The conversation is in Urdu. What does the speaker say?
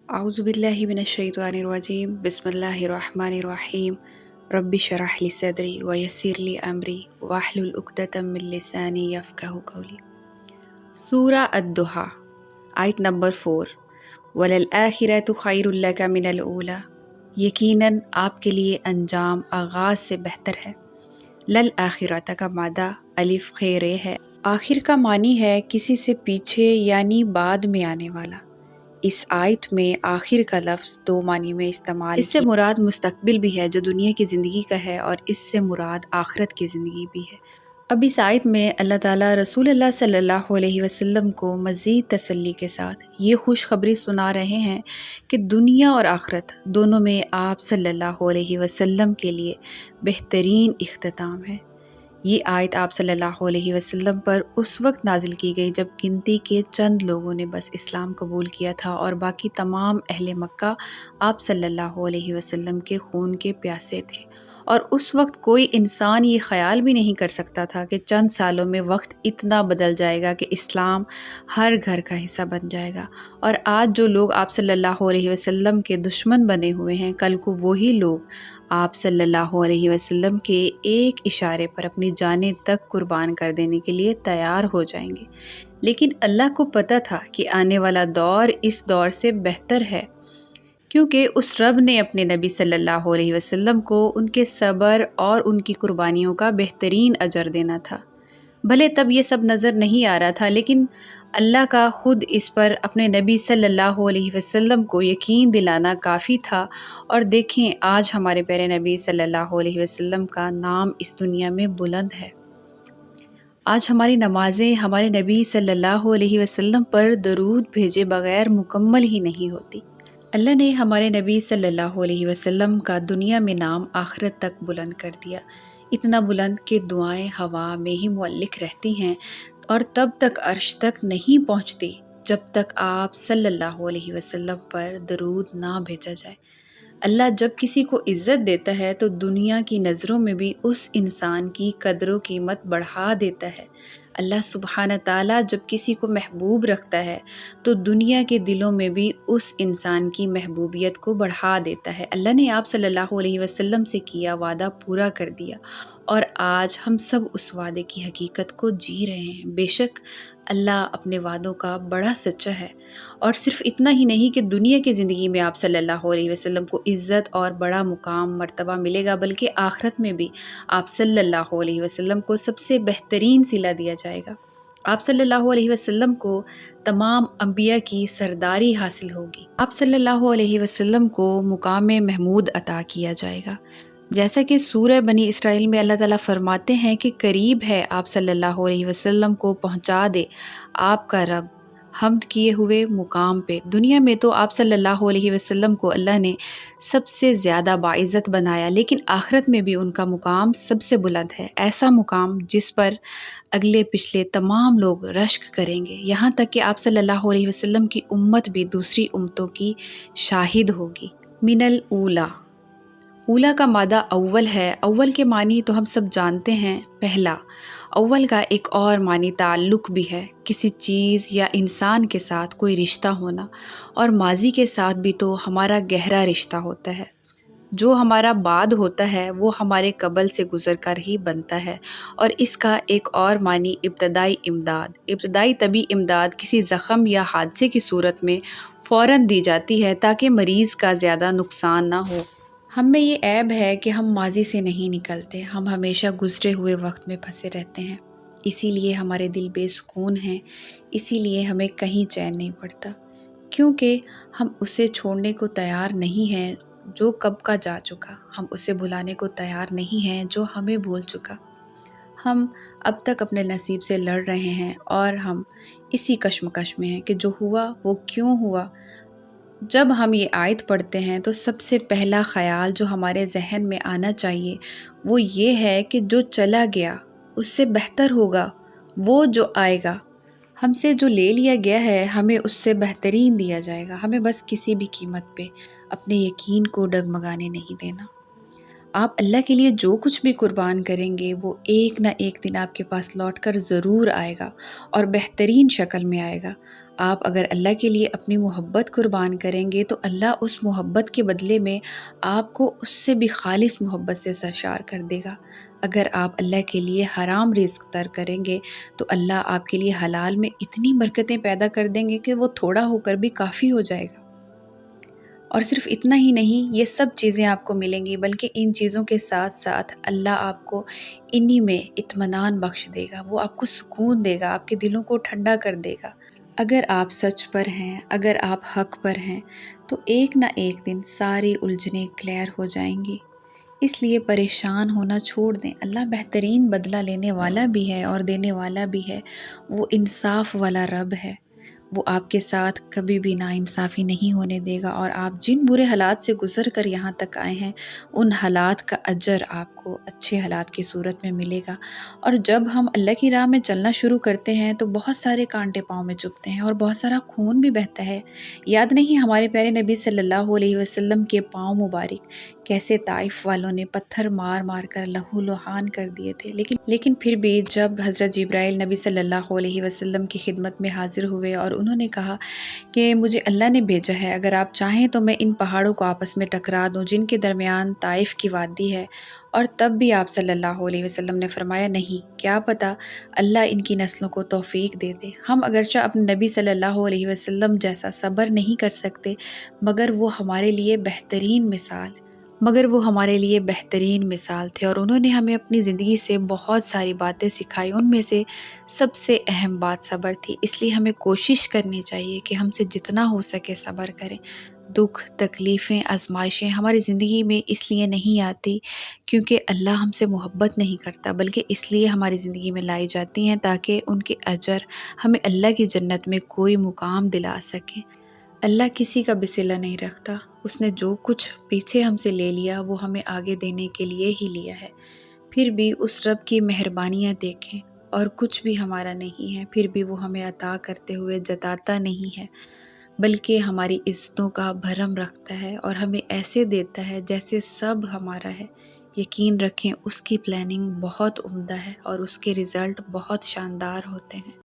أعوذ بالله من الشيطان الرجيم بسم الله الرحمن الرحيم رب اشرح لي صدري ويسر لي أمري واحلل عقدة من لساني يفقهوا قولي سورہ الضحیٰ آیت نمبر 4 وَلَلْآخِرَةُ خَيْرٌ لَكَ مِنَ الْأُولَى یقیناً آپ کے لیے انجام آغاز سے بہتر ہے۔ للآخرۃ کا مادہ الف خیرے ہے۔ آخر کا معنی ہے کسی سے پیچھے یعنی بعد میں آنے والا۔ اس آیت میں آخر کا لفظ دو معنی میں استعمال اس سے مراد مستقبل بھی ہے جو دنیا کی زندگی کا ہے، اور اس سے مراد آخرت کی زندگی بھی ہے۔ اب اس آیت میں اللہ تعالیٰ رسول اللہ صلی اللہ علیہ وسلم کو مزید تسلی کے ساتھ یہ خوشخبری سنا رہے ہیں کہ دنیا اور آخرت دونوں میں آپ صلی اللہ علیہ وسلم کے لیے بہترین اختتام ہے۔ یہ آیت آپ صلی اللہ علیہ وسلم پر اس وقت نازل کی گئی جب گنتی کے چند لوگوں نے بس اسلام قبول کیا تھا، اور باقی تمام اہل مکہ آپ صلی اللہ علیہ وسلم کے خون کے پیاسے تھے، اور اس وقت کوئی انسان یہ خیال بھی نہیں کر سکتا تھا کہ چند سالوں میں وقت اتنا بدل جائے گا کہ اسلام ہر گھر کا حصہ بن جائے گا، اور آج جو لوگ آپ صلی اللہ علیہ وسلم کے دشمن بنے ہوئے ہیں، کل کو وہی لوگ آپ صلی اللہ علیہ وسلم کے ایک اشارے پر اپنی جانیں تک قربان کر دینے کے لیے تیار ہو جائیں گے۔ لیکن اللہ کو پتہ تھا کہ آنے والا دور اس دور سے بہتر ہے، کیونکہ اس رب نے اپنے نبی صلی اللہ علیہ وسلم کو ان کے صبر اور ان کی قربانیوں کا بہترین اجر دینا تھا۔ بھلے تب یہ سب نظر نہیں آ رہا تھا، لیکن اللہ کا خود اس پر اپنے نبی صلی اللہ علیہ وسلم کو یقین دلانا کافی تھا، اور دیکھیں آج ہمارے پیارے نبی صلی اللہ علیہ وسلم کا نام اس دنیا میں بلند ہے۔ آج ہماری نمازیں ہمارے نبی صلی اللہ علیہ وسلم پر درود بھیجے بغیر مکمل ہی نہیں ہوتی۔ اللہ نے ہمارے نبی صلی اللہ علیہ وسلم کا دنیا میں نام آخرت تک بلند کر دیا، اتنا بلند کہ دعائیں ہوا میں ہی معلق رہتی ہیں اور تب تک عرش تک نہیں پہنچتی جب تک آپ صلی اللہ علیہ وسلم پر درود نہ بھیجا جائے۔ اللہ جب کسی کو عزت دیتا ہے تو دنیا کی نظروں میں بھی اس انسان کی قدر و قیمت بڑھا دیتا ہے۔ اللہ سبحانہ تعالیٰ جب کسی کو محبوب رکھتا ہے تو دنیا کے دلوں میں بھی اس انسان کی محبوبیت کو بڑھا دیتا ہے۔ اللہ نے آپ صلی اللہ علیہ وسلم سے کیا وعدہ پورا کر دیا، اور آج ہم سب اس وعدے کی حقیقت کو جی رہے ہیں۔ بے شک اللہ اپنے وعدوں کا بڑا سچا ہے، اور صرف اتنا ہی نہیں کہ دنیا کی زندگی میں آپ صلی اللہ علیہ وسلم کو عزت اور بڑا مقام مرتبہ ملے گا، بلکہ آخرت میں بھی آپ صلی اللہ علیہ وسلم کو سب سے بہترین صلہ دیا جائے گا۔ آپ صلی اللہ علیہ وسلم کو تمام انبیاء کی سرداری حاصل ہوگی۔ آپ صلی اللہ علیہ وسلم کو مقام محمود عطا کیا جائے گا، جیسا کہ سورہ بنی اسرائیل میں اللہ تعالیٰ فرماتے ہیں کہ قریب ہے آپ صلی اللہ علیہ وسلم کو پہنچا دے آپ کا رب حمد کیے ہوئے مقام پہ۔ دنیا میں تو آپ صلی اللہ علیہ وسلم کو اللہ نے سب سے زیادہ باعزت بنایا، لیکن آخرت میں بھی ان کا مقام سب سے بلند ہے، ایسا مقام جس پر اگلے پچھلے تمام لوگ رشک کریں گے، یہاں تک کہ آپ صلی اللہ علیہ وسلم کی امت بھی دوسری امتوں کی شاہد ہوگی۔ من الاولا، اولا کا مادہ اول ہے۔ اول کے معنی تو ہم سب جانتے ہیں، پہلا۔ اول کا ایک اور معنی تعلق بھی ہے، کسی چیز یا انسان کے ساتھ کوئی رشتہ ہونا، اور ماضی کے ساتھ بھی تو ہمارا گہرا رشتہ ہوتا ہے۔ جو ہمارا بعد ہوتا ہے وہ ہمارے قبل سے گزر کر ہی بنتا ہے۔ اور اس کا ایک اور معنی ابتدائی امداد۔ ابتدائی طبی امداد کسی زخم یا حادثے کی صورت میں فوراً دی جاتی ہے تاکہ مریض کا زیادہ نقصان نہ ہو۔ ہم میں یہ عیب ہے کہ ہم ماضی سے نہیں نکلتے، ہم ہمیشہ گزرے ہوئے وقت میں پھنسے رہتے ہیں، اسی لیے ہمارے دل بے سکون ہیں، اسی لیے ہمیں کہیں چین نہیں پڑتا، کیونکہ ہم اسے چھوڑنے کو تیار نہیں ہیں جو کب کا جا چکا، ہم اسے بھلانے کو تیار نہیں ہیں جو ہمیں بھول چکا۔ ہم اب تک اپنے نصیب سے لڑ رہے ہیں، اور ہم اسی کشمکش میں ہیں کہ جو ہوا وہ کیوں ہوا۔ جب ہم یہ آیت پڑھتے ہیں تو سب سے پہلا خیال جو ہمارے ذہن میں آنا چاہیے وہ یہ ہے کہ جو چلا گیا اس سے بہتر ہوگا وہ جو آئے گا۔ ہم سے جو لے لیا گیا ہے ہمیں اس سے بہترین دیا جائے گا، ہمیں بس کسی بھی قیمت پہ اپنے یقین کو ڈگمگانے نہیں دینا۔ آپ اللہ کے لیے جو کچھ بھی قربان کریں گے وہ ایک نہ ایک دن آپ کے پاس لوٹ کر ضرور آئے گا اور بہترین شکل میں آئے گا۔ آپ اگر اللہ کے لیے اپنی محبت قربان کریں گے تو اللہ اس محبت کے بدلے میں آپ کو اس سے بھی خالص محبت سے سرشار کر دے گا۔ اگر آپ اللہ کے لیے حرام رزق ترک کریں گے تو اللہ آپ کے لیے حلال میں اتنی برکتیں پیدا کر دیں گے کہ وہ تھوڑا ہو کر بھی کافی ہو جائے گا۔ اور صرف اتنا ہی نہیں، یہ سب چیزیں آپ کو ملیں گی، بلکہ ان چیزوں کے ساتھ ساتھ اللہ آپ کو انہی میں اطمینان بخش دے گا، وہ آپ کو سکون دے گا، آپ کے دلوں کو ٹھنڈا کر دے گا۔ اگر آپ سچ پر ہیں، اگر آپ حق پر ہیں تو ایک نہ ایک دن ساری الجھنیں کلیئر ہو جائیں گی۔ اس لیے پریشان ہونا چھوڑ دیں، اللہ بہترین بدلہ لینے والا بھی ہے اور دینے والا بھی ہے، وہ انصاف والا رب ہے۔ وہ آپ کے ساتھ کبھی بھی ناانصافی نہیں ہونے دے گا، اور آپ جن برے حالات سے گزر کر یہاں تک آئے ہیں ان حالات کا اجر آپ کو اچھے حالات کی صورت میں ملے گا۔ اور جب ہم اللہ کی راہ میں چلنا شروع کرتے ہیں تو بہت سارے کانٹے پاؤں میں چبھتے ہیں اور بہت سارا خون بھی بہتا ہے۔ یاد نہیں ہمارے پیارے نبی صلی اللہ علیہ وسلم کے پاؤں مبارک کیسے طائف والوں نے پتھر مار مار کر لہو لہان کر دیے تھے، لیکن پھر بھی جب حضرت جبرائیل نبی صلی اللہ علیہ وسلم کی خدمت میں حاضر ہوئے اور انہوں نے کہا کہ مجھے اللہ نے بھیجا ہے، اگر آپ چاہیں تو میں ان پہاڑوں کو آپس میں ٹکرا دوں جن کے درمیان طائف کی وادی ہے، اور تب بھی آپ صلی اللہ علیہ وسلم نے فرمایا نہیں، کیا پتہ اللہ ان کی نسلوں کو توفیق دے دے۔ ہم اگرچہ اپنے نبی صلی اللہ علیہ وسلم جیسا صبر نہیں کر سکتے، مگر وہ ہمارے لیے بہترین مثال تھے، اور انہوں نے ہمیں اپنی زندگی سے بہت ساری باتیں سکھائی۔ ان میں سے سب سے اہم بات صبر تھی، اس لیے ہمیں کوشش کرنی چاہیے کہ ہم سے جتنا ہو سکے صبر کریں۔ دکھ، تکلیفیں، آزمائشیں ہماری زندگی میں اس لیے نہیں آتی کیونکہ اللہ ہم سے محبت نہیں کرتا، بلکہ اس لیے ہماری زندگی میں لائی جاتی ہیں تاکہ ان کے اجر ہمیں اللہ کی جنت میں کوئی مقام دلا سکے۔ اللہ کسی کا بھی صلہ نہیں رکھتا، اس نے جو کچھ پیچھے ہم سے لے لیا وہ ہمیں آگے دینے کے لیے ہی لیا ہے۔ پھر بھی اس رب کی مہربانیاں دیکھیں، اور کچھ بھی ہمارا نہیں ہے پھر بھی وہ ہمیں عطا کرتے ہوئے جتاتا نہیں ہے، بلکہ ہماری عزتوں کا بھرم رکھتا ہے اور ہمیں ایسے دیتا ہے جیسے سب ہمارا ہے۔ یقین رکھیں اس کی پلاننگ بہت عمدہ ہے اور اس کے رزلٹ بہت شاندار ہوتے ہیں۔